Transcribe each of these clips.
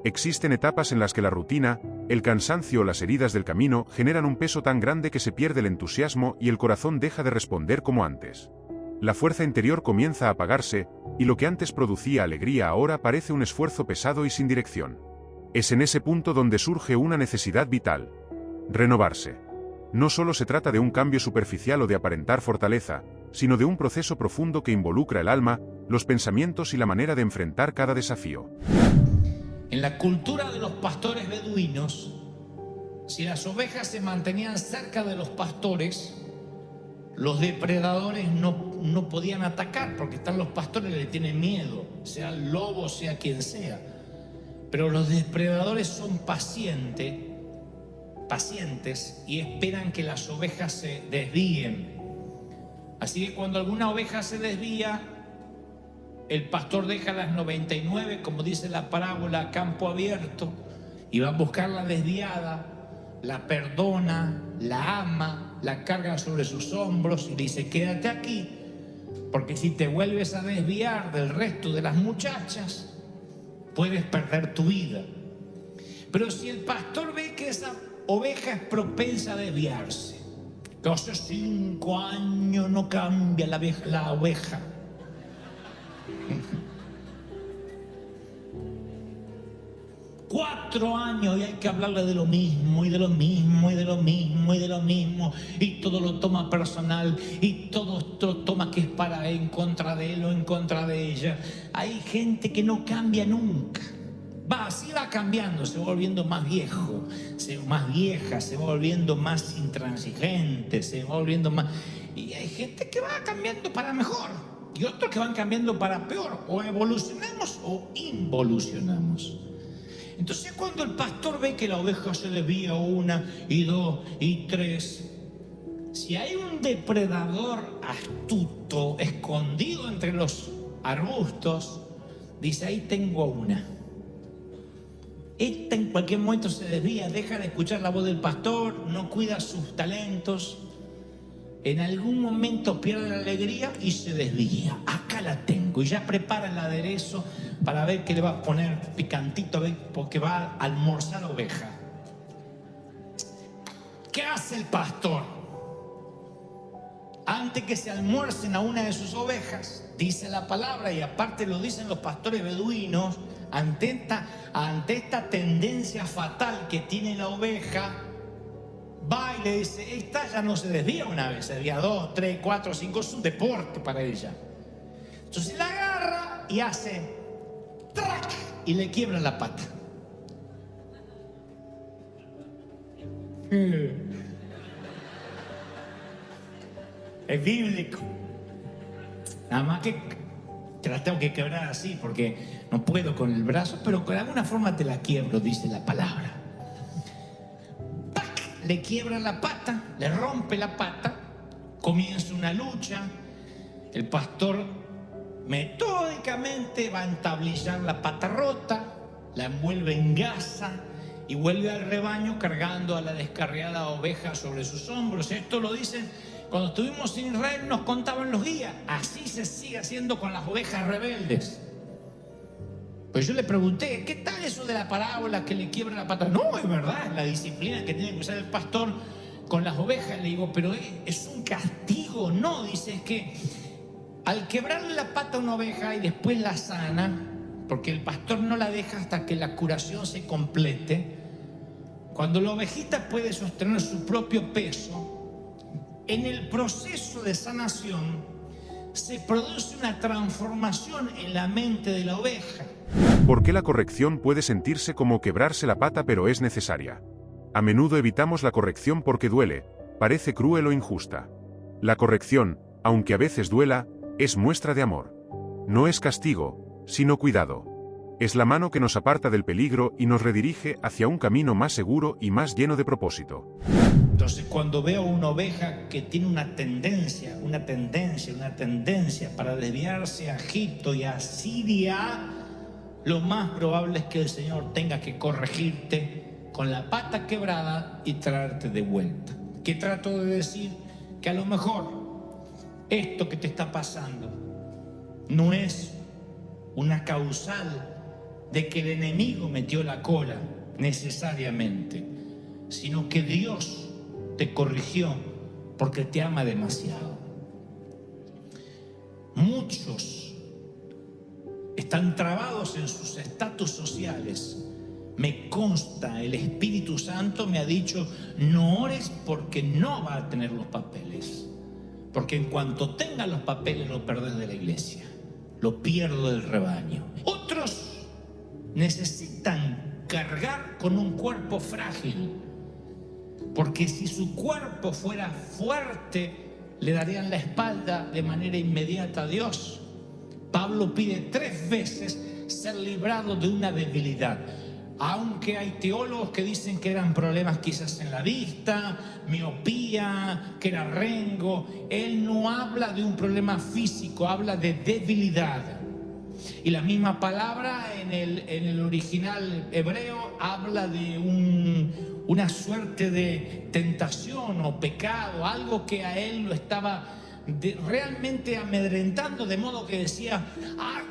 Existen etapas en las que la rutina, el cansancio o las heridas del camino generan un peso tan grande que se pierde el entusiasmo y el corazón deja de responder como antes. La fuerza interior comienza a apagarse, y lo que antes producía alegría ahora parece un esfuerzo pesado y sin dirección. Es en ese punto donde surge una necesidad vital: renovarse. No solo se trata de un cambio superficial o de aparentar fortaleza, sino de un proceso profundo que involucra el alma, los pensamientos y la manera de enfrentar cada desafío. En la cultura de los pastores beduinos, si las ovejas se mantenían cerca de los pastores, los depredadores no podían atacar, porque están los pastores que le tienen miedo, sea el lobo, sea quien sea. Pero los depredadores son pacientes y esperan que las ovejas se desvíen. Así que cuando alguna oveja se desvía, el pastor deja las 99, como dice la parábola, a campo abierto, y va a buscar la desviada, la perdona, la ama, la carga sobre sus hombros y le dice: quédate aquí, porque si te vuelves a desviar del resto de las muchachas, puedes perder tu vida. Pero si el pastor ve que esa oveja es propensa a desviarse, que hace 5 años no cambia la oveja, 4 años y hay que hablarle de lo mismo y de lo mismo y de lo mismo y de lo mismo, y todo lo toma personal y todo toma que es para en contra de él o en contra de ella. Hay gente que no cambia nunca. Así va cambiando, se va volviendo más viejo, más vieja, se va volviendo más intransigente, se va volviendo más... Y hay gente que va cambiando para mejor y otros que van cambiando para peor. O evolucionamos o involucionamos. Entonces cuando el pastor ve que la oveja se desvía 1 y 2 y 3, si hay un depredador astuto escondido entre los arbustos, dice: ahí tengo una. Esta en cualquier momento se desvía, deja de escuchar la voz del pastor, no cuida sus talentos, en algún momento pierde la alegría y se desvía. Acá la tengo, y ya prepara el aderezo para ver qué le va a poner picantito, porque va a almorzar oveja. ¿Qué hace el pastor? Antes que se almuercen a una de sus ovejas, dice la palabra, y aparte lo dicen los pastores beduinos, ante esta tendencia fatal que tiene la oveja, va y le dice: esta ya no se desvía una vez, se desvía 2, 3, 4, 5, es un deporte para ella. Entonces la agarra y hace ¡trac! Y le quiebra la pata. Es bíblico. Nada más que te la tengo que quebrar así porque no puedo con el brazo, pero de alguna forma te la quiebro, dice la palabra. ¡Pac! Le quiebra la pata, le rompe la pata, comienza una lucha. El pastor metódicamente va a entablillar la pata rota, la envuelve en gasa y vuelve al rebaño cargando a la descarriada oveja sobre sus hombros. Esto lo dicen cuando estuvimos en Israel, nos contaban los guías. Así se sigue haciendo con las ovejas rebeldes. Pues yo le pregunté: ¿qué tal eso de la parábola que le quiebra la pata? No, es verdad, es la disciplina que tiene que usar el pastor con las ovejas. Le digo: pero es un castigo. No, dice, es que al quebrarle la pata a una oveja y después la sana, porque el pastor no la deja hasta que la curación se complete, cuando la ovejita puede sostener su propio peso, en el proceso de sanación se produce una transformación en la mente de la oveja. ¿Por qué la corrección puede sentirse como quebrarse la pata pero es necesaria? A menudo evitamos la corrección porque duele, parece cruel o injusta. La corrección, aunque a veces duela, es muestra de amor. No es castigo, sino cuidado. Es la mano que nos aparta del peligro y nos redirige hacia un camino más seguro y más lleno de propósito. Entonces, cuando veo una oveja que tiene una tendencia para desviarse a Egipto y a Siria, lo más probable es que el Señor tenga que corregirte con la pata quebrada y traerte de vuelta. ¿Qué trato de decir? Que a lo mejor esto que te está pasando no es una causal de que el enemigo metió la cola necesariamente, sino que Dios te corrigió porque te ama demasiado. Muchos están trabados en sus estatus sociales. Me consta, el Espíritu Santo me ha dicho: no ores porque no va a tener los papeles, porque en cuanto tenga los papeles lo perdés de la iglesia, lo pierdo del rebaño. Otros necesitan cargar con un cuerpo frágil, porque si su cuerpo fuera fuerte le darían la espalda de manera inmediata a Dios. Pablo pide 3 veces ser librado de una debilidad. Aunque hay teólogos que dicen que eran problemas quizás en la vista, miopía, que era rengo, él no habla de un problema físico, habla de debilidad. Y la misma palabra en el original hebreo habla de una suerte de tentación o pecado, algo que a él lo estaba realmente amedrentando, de modo que decía: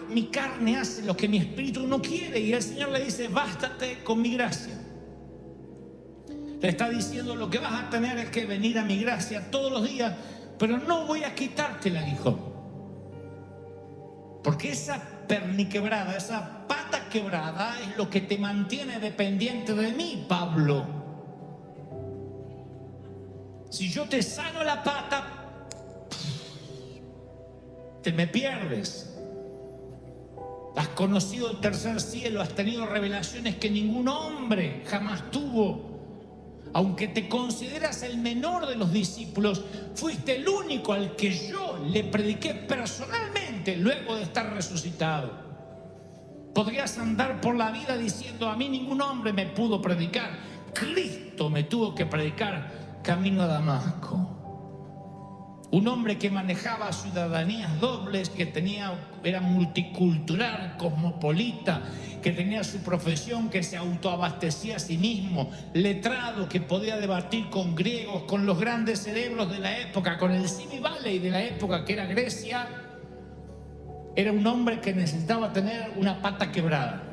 mi carne hace lo que mi espíritu no quiere. Y el Señor le dice: bástate con mi gracia. Le está diciendo: lo que vas a tener es que venir a mi gracia todos los días, pero no voy a quitártela, hijo, porque esa perniquebrada, esa pata quebrada es lo que te mantiene dependiente de mí, Pablo. Si yo te sano la pata, te me pierdes. Has conocido el tercer cielo, has tenido revelaciones que ningún hombre jamás tuvo. Aunque te consideras el menor de los discípulos, fuiste el único al que yo le prediqué personalmente luego de estar resucitado. Podrías andar por la vida diciendo: a mí ningún hombre me pudo predicar. Cristo me tuvo que predicar camino a Damasco. Un hombre que manejaba ciudadanías dobles, que era multicultural, cosmopolita, que tenía su profesión, que se autoabastecía a sí mismo, letrado, que podía debatir con griegos, con los grandes cerebros de la época, con el Simi Valley de la época, que era Grecia. Era un hombre que necesitaba tener una pata quebrada.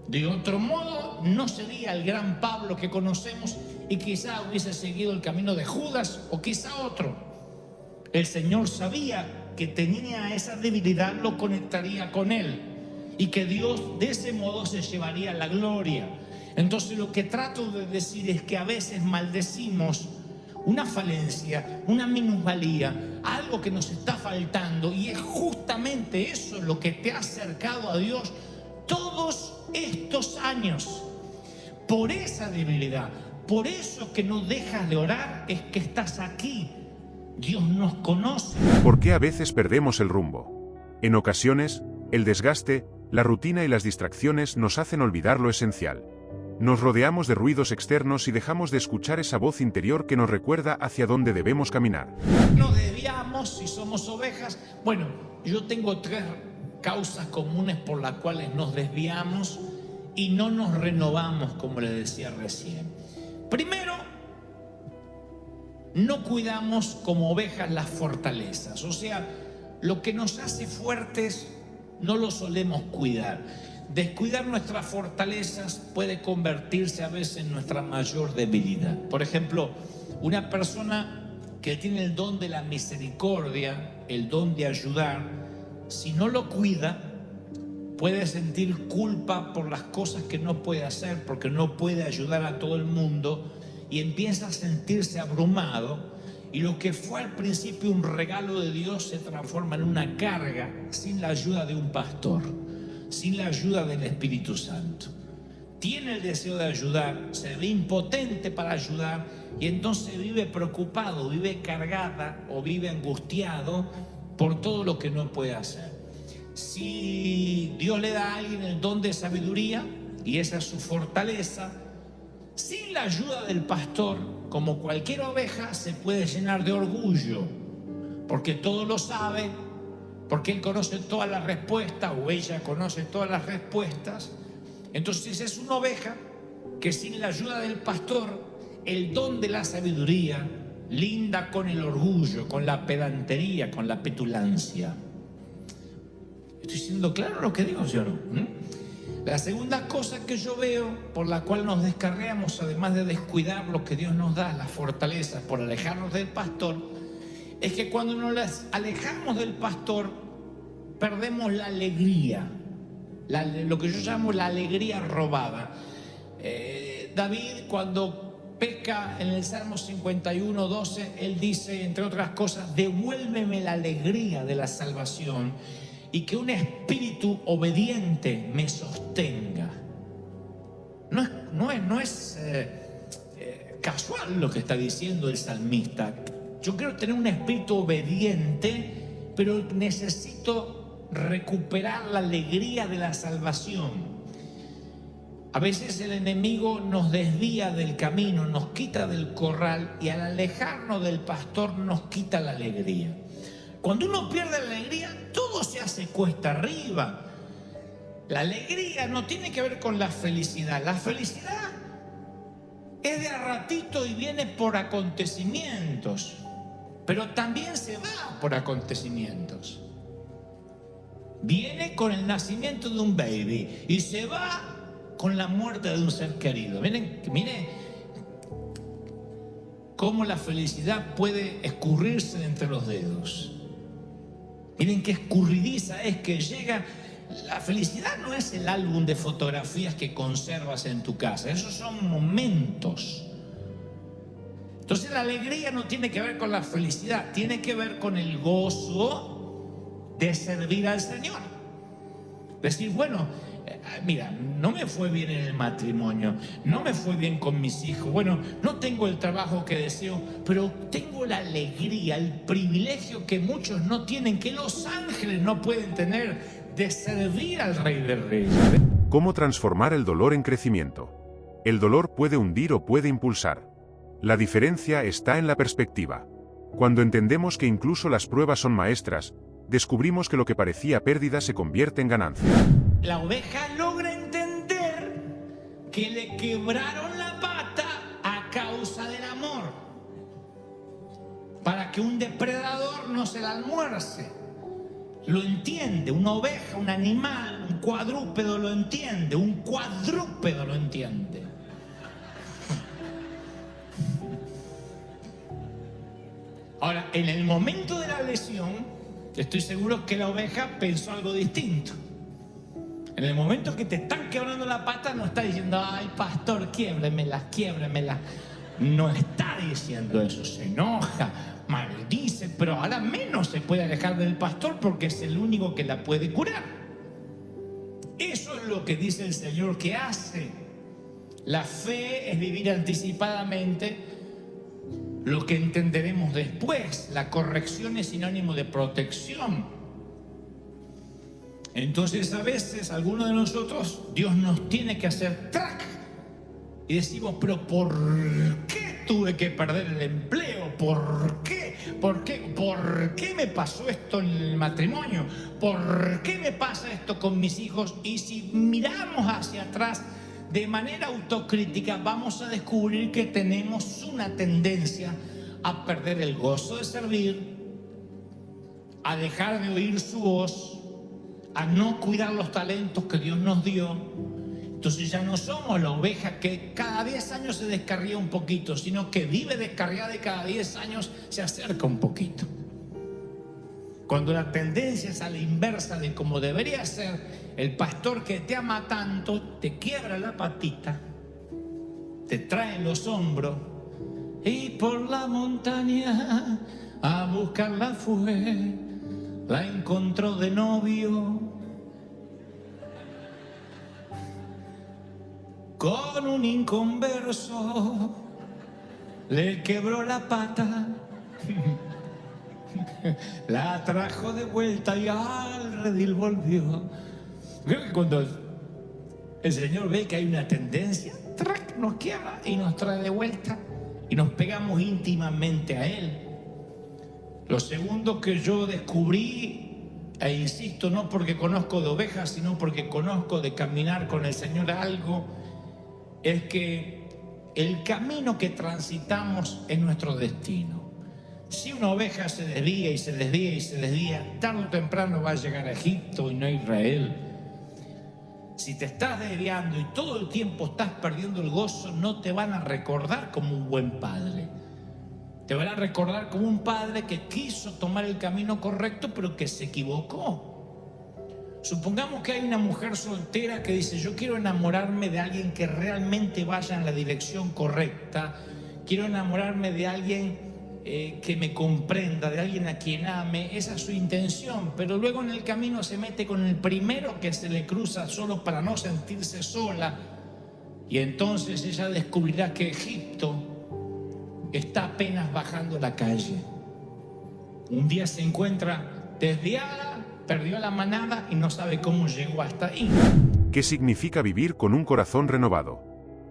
De otro modo, no sería el gran Pablo que conocemos, y quizá hubiese seguido el camino de Judas o quizá otro. El Señor sabía que tenía esa debilidad, lo conectaría con él, y que Dios de ese modo se llevaría la gloria. Entonces, lo que trato de decir es que a veces maldecimos una falencia, una minusvalía, algo que nos está faltando, y es justamente eso lo que te ha acercado a Dios todos estos años. Por esa debilidad, por eso que no dejas de orar, es que estás aquí. Dios nos conoce. ¿Por qué a veces perdemos el rumbo? En ocasiones, el desgaste, la rutina y las distracciones nos hacen olvidar lo esencial. Nos rodeamos de ruidos externos y dejamos de escuchar esa voz interior que nos recuerda hacia dónde debemos caminar. Nos desviamos si somos ovejas. Bueno, yo tengo 3 causas comunes por las cuales nos desviamos y no nos renovamos, como le decía recién. Primero, no cuidamos como ovejas las fortalezas. O sea, lo que nos hace fuertes no lo solemos cuidar. Descuidar nuestras fortalezas puede convertirse a veces en nuestra mayor debilidad. Por ejemplo, una persona que tiene el don de la misericordia, el don de ayudar, si no lo cuida, puede sentir culpa por las cosas que no puede hacer, porque no puede ayudar a todo el mundo, y empieza a sentirse abrumado, y lo que fue al principio un regalo de Dios se transforma en una carga sin la ayuda de un pastor, sin la ayuda del Espíritu Santo. Tiene el deseo de ayudar, se ve impotente para ayudar, y entonces vive preocupado, vive cargada o vive angustiado por todo lo que no puede hacer. Si Dios le da a alguien el don de sabiduría, y esa es su fortaleza, sin la ayuda del pastor, como cualquier oveja, se puede llenar de orgullo, porque todo lo sabe, porque él conoce todas las respuestas, o ella conoce todas las respuestas. Entonces es una oveja que sin la ayuda del pastor, el don de la sabiduría linda con el orgullo, con la pedantería, con la petulancia. ¿Estoy siendo claro lo que digo, sí o no? La segunda cosa que yo veo por la cual nos descarriamos, además de descuidar lo que Dios nos da, las fortalezas por alejarnos del pastor, es que cuando nos alejamos del pastor perdemos la alegría, lo que yo llamo la alegría robada. David, cuando peca en el Salmo 51:12, él dice, entre otras cosas, devuélveme la alegría de la salvación y que un espíritu obediente me sostenga. No es casual lo que está diciendo el salmista. Yo quiero tener un espíritu obediente, pero necesito recuperar la alegría de la salvación. A veces el enemigo nos desvía del camino, nos quita del corral, y al alejarnos del pastor nos quita la alegría. Cuando uno pierde la alegría, todo se hace cuesta arriba. La alegría no tiene que ver con la felicidad. La felicidad es de a ratito y viene por acontecimientos, pero también se va por acontecimientos. Viene con el nacimiento de un baby y se va con la muerte de un ser querido. Miren cómo la felicidad puede escurrirse de entre los dedos. Miren qué escurridiza es que llega. La felicidad no es el álbum de fotografías que conservas en tu casa. Esos son momentos. Entonces la alegría no tiene que ver con la felicidad, tiene que ver con el gozo de servir al Señor. Decir, bueno, mira, no me fue bien en el matrimonio, no me fue bien con mis hijos, bueno, no tengo el trabajo que deseo, pero tengo la alegría, el privilegio que muchos no tienen, que los ángeles no pueden tener, de servir al Rey de Reyes. ¿Cómo transformar el dolor en crecimiento? El dolor puede hundir o puede impulsar. La diferencia está en la perspectiva. Cuando entendemos que incluso las pruebas son maestras, descubrimos que lo que parecía pérdida se convierte en ganancia. La oveja logra entender que le quebraron la pata a causa del amor, para que un depredador no se la almuerce. Lo entiende, una oveja, un animal, un cuadrúpedo lo entiende, un cuadrúpedo lo entiende. Ahora, en el momento de la lesión, estoy seguro que la oveja pensó algo distinto. En el momento que te están quebrando la pata, no está diciendo, ay, pastor, quiébremela, quiébremela. No está diciendo eso, se enoja, maldice, pero ahora menos se puede alejar del pastor porque es el único que la puede curar. Eso es lo que dice el Señor que hace. La fe es vivir anticipadamente lo que entenderemos después. La corrección es sinónimo de protección. Entonces a veces algunos de nosotros, Dios nos tiene que hacer track y decimos, pero ¿por qué tuve que perder el empleo? ¿Por qué? ¿Por qué? ¿Por qué me pasó esto en el matrimonio? ¿Por qué me pasa esto con mis hijos? Y si miramos hacia atrás de manera autocrítica, vamos a descubrir que tenemos una tendencia a perder el gozo de servir, a dejar de oír su voz, a no cuidar los talentos que Dios nos dio. Entonces ya no somos la oveja que cada 10 años se descarría un poquito, sino que vive descarriada y cada 10 años se acerca un poquito. Cuando la tendencia es a la inversa de como debería ser, el pastor que te ama tanto te quiebra la patita, te trae en los hombros y por la montaña a buscarla fue, la encontró de novio con un inconverso, le quebró la pata, la trajo de vuelta y al redil volvió. Creo que cuando el Señor ve que hay una tendencia, ¡trac!, nos quiebra y nos trae de vuelta y nos pegamos íntimamente a Él. Lo segundo que yo descubrí, e insisto, no porque conozco de ovejas, sino porque conozco de caminar con el Señor algo, es que el camino que transitamos es nuestro destino. Si una oveja se desvía y se desvía y se desvía, tarde o temprano va a llegar a Egipto y no a Israel. Si te estás desviando y todo el tiempo estás perdiendo el gozo, no te van a recordar como un buen padre. Te van a recordar como un padre que quiso tomar el camino correcto, pero que se equivocó. Supongamos que hay una mujer soltera que dice: yo quiero enamorarme de alguien que realmente vaya en la dirección correcta. Quiero enamorarme de alguien que me comprenda, de alguien a quien ame. Esa es su intención, pero luego en el camino se mete con el primero que se le cruza solo para no sentirse sola, y entonces ella descubrirá que Egipto está apenas bajando la calle. Un día se encuentra desviada, perdió la manada y no sabe cómo llegó hasta ahí. ¿Qué significa vivir con un corazón renovado?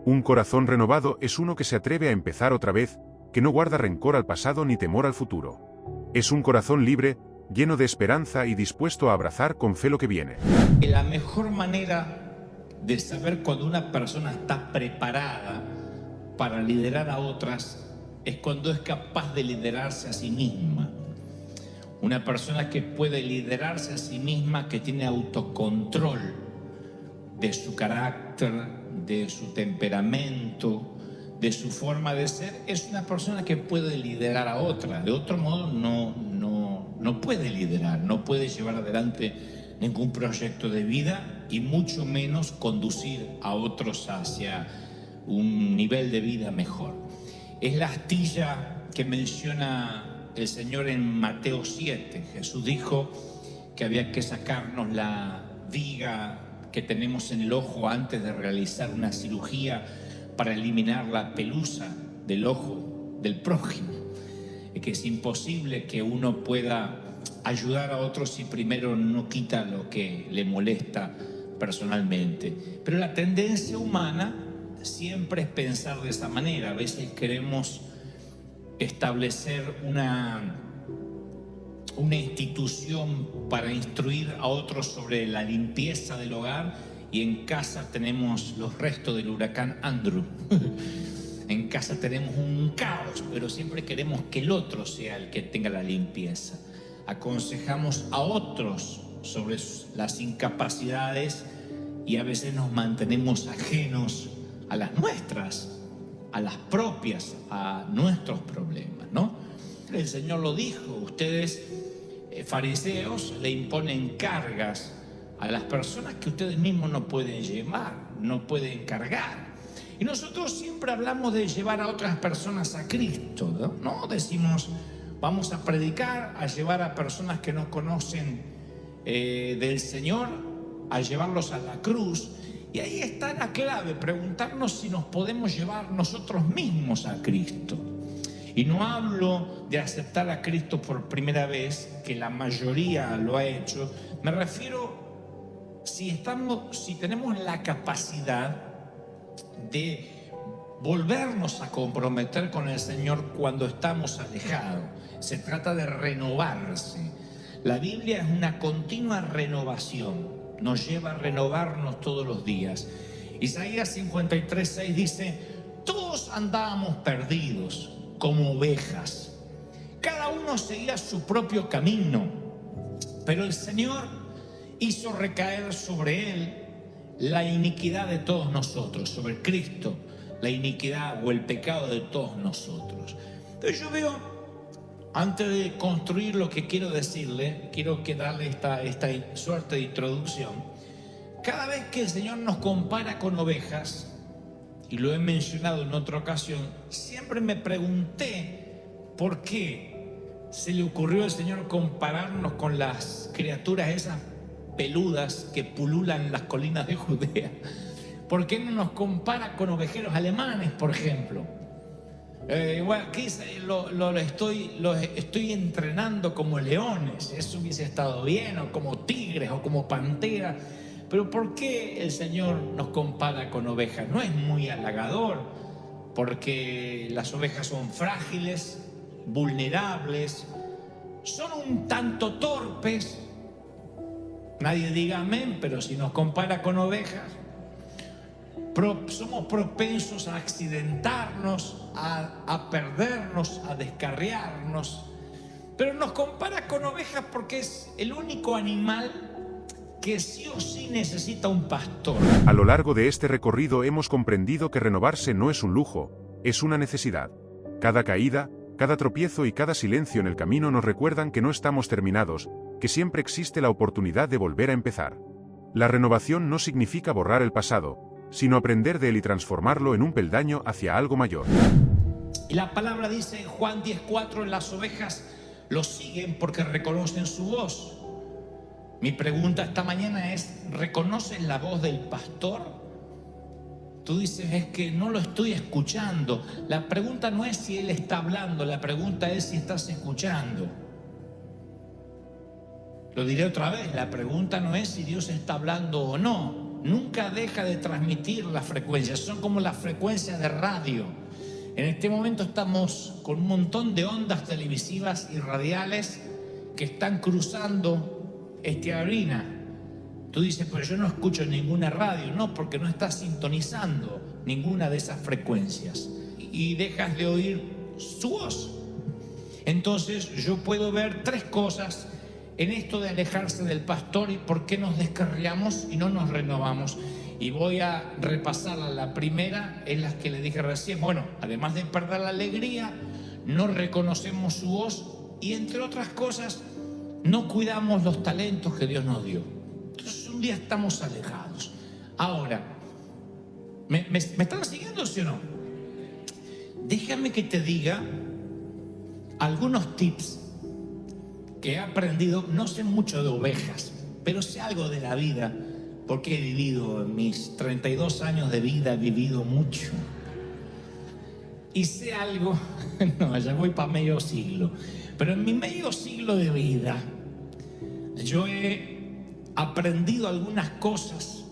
Un corazón renovado es uno que se atreve a empezar otra vez, que no guarda rencor al pasado ni temor al futuro. Es un corazón libre, lleno de esperanza y dispuesto a abrazar con fe lo que viene. La mejor manera de saber cuando una persona está preparada para liderar a otras es cuando es capaz de liderarse a sí misma. Una persona que puede liderarse a sí misma, que tiene autocontrol de su carácter, de su temperamento, de su forma de ser, es una persona que puede liderar a otra. De otro modo no puede liderar, no puede llevar adelante ningún proyecto de vida y mucho menos conducir a otros hacia un nivel de vida mejor. Es la astilla que menciona el Señor en Mateo 7. Jesús dijo que había que sacarnos la viga que tenemos en el ojo antes de realizar una cirugía para eliminar la pelusa del ojo del prójimo. Que es imposible que uno pueda ayudar a otros si primero no quita lo que le molesta personalmente. Pero la tendencia humana siempre es pensar de esa manera. A veces queremos establecer una institución para instruir a otros sobre la limpieza del hogar, y en casa tenemos los restos del huracán Andrew. En casa tenemos un caos, pero siempre queremos que el otro sea el que tenga la limpieza. Aconsejamos a otros sobre las incapacidades y a veces nos mantenemos ajenos a las nuestras, a las propias, a nuestros problemas, ¿no? El Señor lo dijo: ustedes, fariseos, le imponen cargas a las personas que ustedes mismos no pueden llevar, no pueden cargar. Y nosotros siempre hablamos de llevar a otras personas a Cristo, ¿no? Decimos: vamos a predicar, a llevar a personas que no conocen del Señor, a llevarlos a la cruz. Y ahí está la clave, preguntarnos si nos podemos llevar nosotros mismos a Cristo. Y no hablo de aceptar a Cristo por primera vez, que la mayoría lo ha hecho. Me refiero si tenemos la capacidad de volvernos a comprometer con el Señor cuando estamos alejados. Se trata de renovarse. La Biblia es una continua renovación. Nos lleva a renovarnos todos los días. Isaías 53:6 dice: todos andábamos perdidos como ovejas, cada uno seguía su propio camino, pero el Señor hizo recaer sobre él la iniquidad de todos nosotros, sobre Cristo, la iniquidad o el pecado de todos nosotros. Entonces yo veo, antes de construir lo que quiero decirle, quiero darle esta suerte de introducción. Cada vez que el Señor nos compara con ovejas, y lo he mencionado en otra ocasión, siempre me pregunté por qué se le ocurrió al Señor compararnos con las criaturas esas peludas que pululan en las colinas de Judea. ¿Por qué no nos compara con ovejeros alemanes, por ejemplo? Bueno, aquí los estoy entrenando como leones, eso hubiese estado bien, o como tigres, o como panteras. Pero ¿por qué el Señor nos compara con ovejas? No es muy halagador, porque las ovejas son frágiles, vulnerables, son un tanto torpes. Nadie diga amén, pero si nos compara con ovejas, somos propensos a accidentarnos, a perdernos, a descarriarnos. Pero nos compara con ovejas porque es el único animal que sí o sí necesita un pastor. A lo largo de este recorrido hemos comprendido que renovarse no es un lujo, es una necesidad. Cada caída, cada tropiezo y cada silencio en el camino nos recuerdan que no estamos terminados, que siempre existe la oportunidad de volver a empezar. La renovación no significa borrar el pasado, sino aprender de él y transformarlo en un peldaño hacia algo mayor. Y la palabra dice en Juan 10:4, las ovejas lo siguen porque reconocen su voz. Mi pregunta esta mañana es, ¿reconoces la voz del pastor? Tú dices, es que no lo estoy escuchando. La pregunta no es si él está hablando, la pregunta es si estás escuchando. Lo diré otra vez, la pregunta no es si Dios está hablando o no. Nunca deja de transmitir las frecuencias, son como las frecuencias de radio. En este momento estamos con un montón de ondas televisivas y radiales que están cruzando esta arena. Tú dices, pero yo no escucho ninguna radio. No, porque no estás sintonizando ninguna de esas frecuencias y dejas de oír su voz. Entonces yo puedo ver tres cosas en esto de alejarse del pastor y por qué nos descarriamos y no nos renovamos. Y voy a repasarla. La primera es la que le dije recién. Bueno, además de perder la alegría, no reconocemos su voz y, entre otras cosas, no cuidamos los talentos que Dios nos dio. Entonces un día estamos alejados. Ahora, ¿me están siguiendo, sí o no? Déjame que te diga algunos tips que he aprendido. No sé mucho de ovejas, pero sé algo de la vida, porque he vivido, en mis 32 años de vida, he vivido mucho. Y sé algo, no, ya voy para medio siglo, pero en mi medio siglo de vida, yo he aprendido algunas cosas,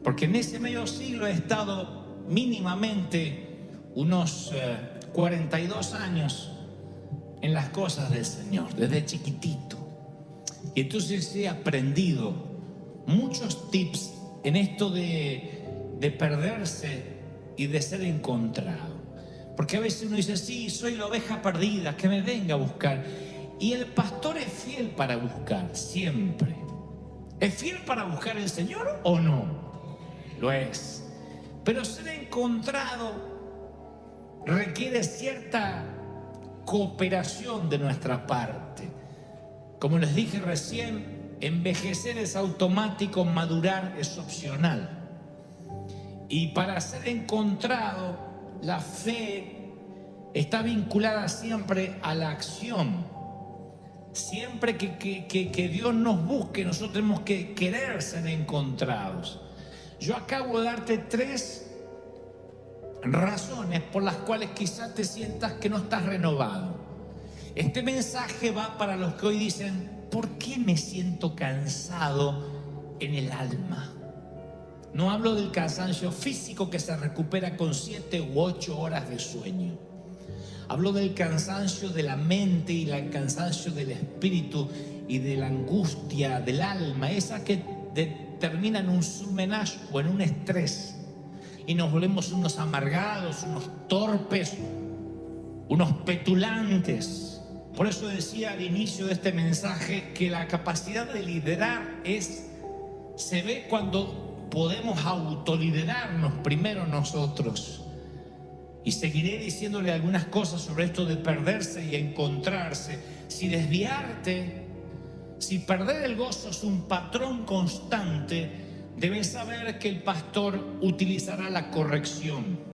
porque en ese medio siglo he estado mínimamente unos 42 años en las cosas del Señor, desde chiquitito. Y entonces he aprendido muchos tips en esto de perderse y de ser encontrado. Porque a veces uno dice, sí, soy la oveja perdida, que me venga a buscar. Y el pastor es fiel para buscar, siempre. ¿Es fiel para buscar el Señor o no? Lo es. Pero ser encontrado requiere cierta cooperación de nuestra parte. Como les dije recién, envejecer es automático, madurar es opcional. Y para ser encontrado, la fe está vinculada siempre a la acción. Siempre que Dios nos busque, nosotros tenemos que querer ser encontrados. Yo acabo de darte tres razones por las cuales quizás te sientas que no estás renovado. Este mensaje va para los que hoy dicen, ¿por qué me siento cansado en el alma? No hablo del cansancio físico que se recupera con 7 u 8 horas de sueño. Hablo del cansancio de la mente y el cansancio del espíritu y de la angustia del alma, esa que termina en un surmenage o en un estrés. Y nos volvemos unos amargados, unos torpes, unos petulantes. Por eso decía al inicio de este mensaje que la capacidad de liderar se ve cuando podemos autoliderarnos primero nosotros. Y seguiré diciéndole algunas cosas sobre esto de perderse y encontrarse. Si desviarte, si perder el gozo es un patrón constante, debes saber que el pastor utilizará la corrección.